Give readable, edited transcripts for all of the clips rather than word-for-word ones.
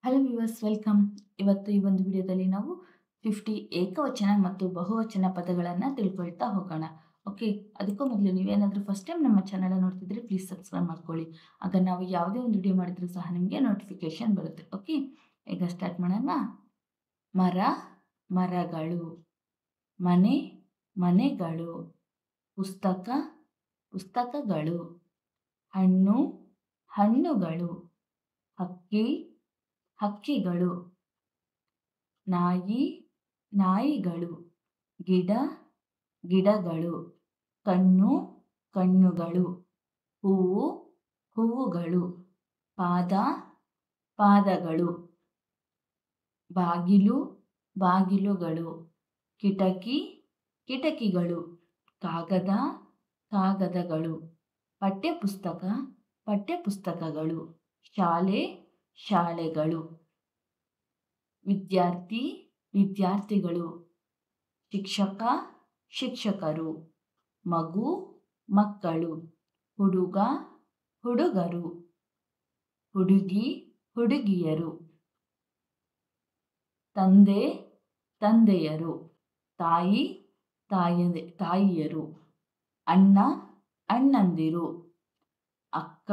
Hello viewers welcome. ಇವತ್ತು ಈ ಒಂದು ವಿಡಿಯೋದಲ್ಲಿ ನಾವು 50 ಏಕವಚನ ಮತ್ತು ಬಹುವಚನ ಪದಗಳನ್ನು ತಿಳ್ಕೊಳ್ತಾ ಹೋಗೋಣ. ಓಕೆ, ಅದಕ್ಕೂ ಮೊದಲು ನೀವೇನಾದರೂ ಫಸ್ಟ್ ಟೈಮ್ ನಮ್ಮ ಚಾನಲ್ ನೋಡ್ತಿದ್ರೆ ಪ್ಲೀಸ್ ಸಬ್ಸ್ಕ್ರೈಬ್ ಮಾಡ್ಕೊಳ್ಳಿ. ಆಗ ನಾವು ಯಾವುದೇ ಒಂದು ವಿಡಿಯೋ ಮಾಡಿದರೂ ಸಹ ನಿಮಗೆ ನೋಟಿಫಿಕೇಶನ್ ಬರುತ್ತೆ. ಓಕೆ, ಈಗ ಸ್ಟಾರ್ಟ್ ಮಾಡೋಣ. ಮರ, ಮರಗಳು. ಮನೆ, ಮನೆಗಳು. ಪುಸ್ತಕ, ಪುಸ್ತಕಗಳು. ಹಣ್ಣು, ಹಣ್ಣುಗಳು. ಹಕ್ಕಿ, ಹಕ್ಕಿಗಳು. ನಾಯಿ, ನಾಯಿಗಳು. ಗಿಡ, ಗಿಡಗಳು. ಕಣ್ಣು, ಕಣ್ಣುಗಳು. ಹೂವು, ಹೂವುಗಳು. ಪಾದ, ಪಾದಗಳು. ಬಾಗಿಲು, ಬಾಗಿಲುಗಳು. ಕಿಟಕಿ, ಕಿಟಕಿಗಳು. ಕಾಗದ, ಕಾಗದಗಳು. ಪಠ್ಯಪುಸ್ತಕ, ಪಠ್ಯಪುಸ್ತಕಗಳು. ಶಾಲೆ, ಶಾಲೆಗಳು. ವಿದ್ಯಾರ್ಥಿ, ವಿದ್ಯಾರ್ಥಿಗಳು. ಶಿಕ್ಷಕ, ಶಿಕ್ಷಕರು. ಮಗು, ಮಕ್ಕಳು. ಹುಡುಗ, ಹುಡುಗರು. ಹುಡುಗಿ, ಹುಡುಗಿಯರು. ತಂದೆ, ತಂದೆಯರು. ತಾಯಿ, ತಾಯಿಯರು. ಅಣ್ಣ, ಅಣ್ಣಂದಿರು. ಅಕ್ಕ,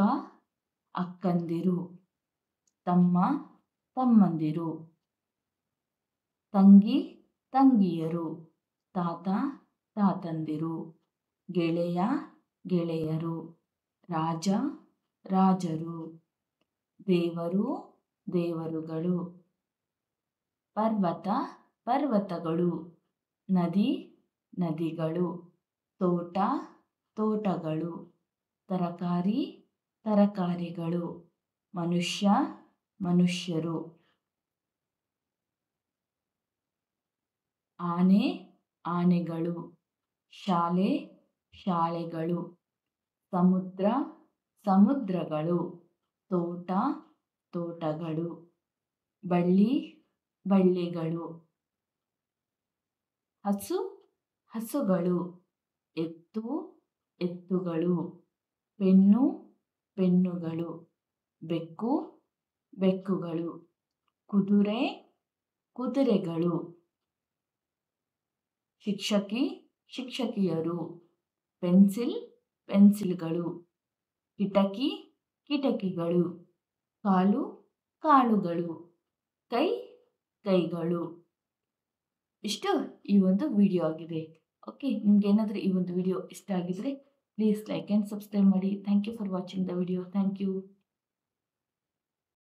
ಅಕ್ಕಂದಿರು. ತಮ್ಮ, ತಮ್ಮಂದಿರು. ತಂಗಿ, ತಂಗಿಯರು. ತಾತ, ತಾತಂದಿರು. ಗೆಳೆಯ, ಗೆಳೆಯರು. ರಾಜ, ರಾಜರು. ದೇವರು, ದೇವರುಗಳು. ಪರ್ವತ, ಪರ್ವತಗಳು. ನದಿ, ನದಿಗಳು. ತೋಟ, ತೋಟಗಳು. ತರಕಾರಿ, ತರಕಾರಿಗಳು. ಮನುಷ್ಯ, ಮನುಷ್ಯರು. ಆನೆ, ಆನೆಗಳು. ಶಾಲೆ, ಶಾಲೆಗಳು. ಸಮುದ್ರ, ಸಮುದ್ರಗಳು. ತೋಟ, ತೋಟಗಳು. ಬಳ್ಳಿ, ಬಳ್ಳಿಗಳು. ಹಸು, ಹಸುಗಳು. ಎತ್ತು, ಎತ್ತುಗಳು. ಪೆನ್ನು, ಪೆನ್ನುಗಳು. ಬೆಕ್ಕು, ಬೆಕ್ಕುಗಳು. ಕುದುರೆ, ಕುದುರೆಗಳು. ಶಿಕ್ಷಕಿ, ಶಿಕ್ಷಕಿಯರು. ಪೆನ್ಸಿಲ್, ಪೆನ್ಸಿಲ್ಗಳು. ಕಿಟಕಿ, ಕಿಟಕಿಗಳು. ಕಾಲು, ಕಾಲುಗಳು. ಕೈ, ಕೈಗಳು. ಇಷ್ಟು ಈ ಒಂದು ವಿಡಿಯೋ ಆಗಿದೆ. ಓಕೆ, ನಿಮ್ಗೆ ಏನಾದರೂ ಈ ಒಂದು ವಿಡಿಯೋ ಇಷ್ಟ ಆಗಿದ್ರೆ ಪ್ಲೀಸ್ ಲೈಕ್ ಆ್ಯಂಡ್ ಸಬ್ಸ್ಕ್ರೈಬ್ ಮಾಡಿ. Thank you for watching the video. Thank you.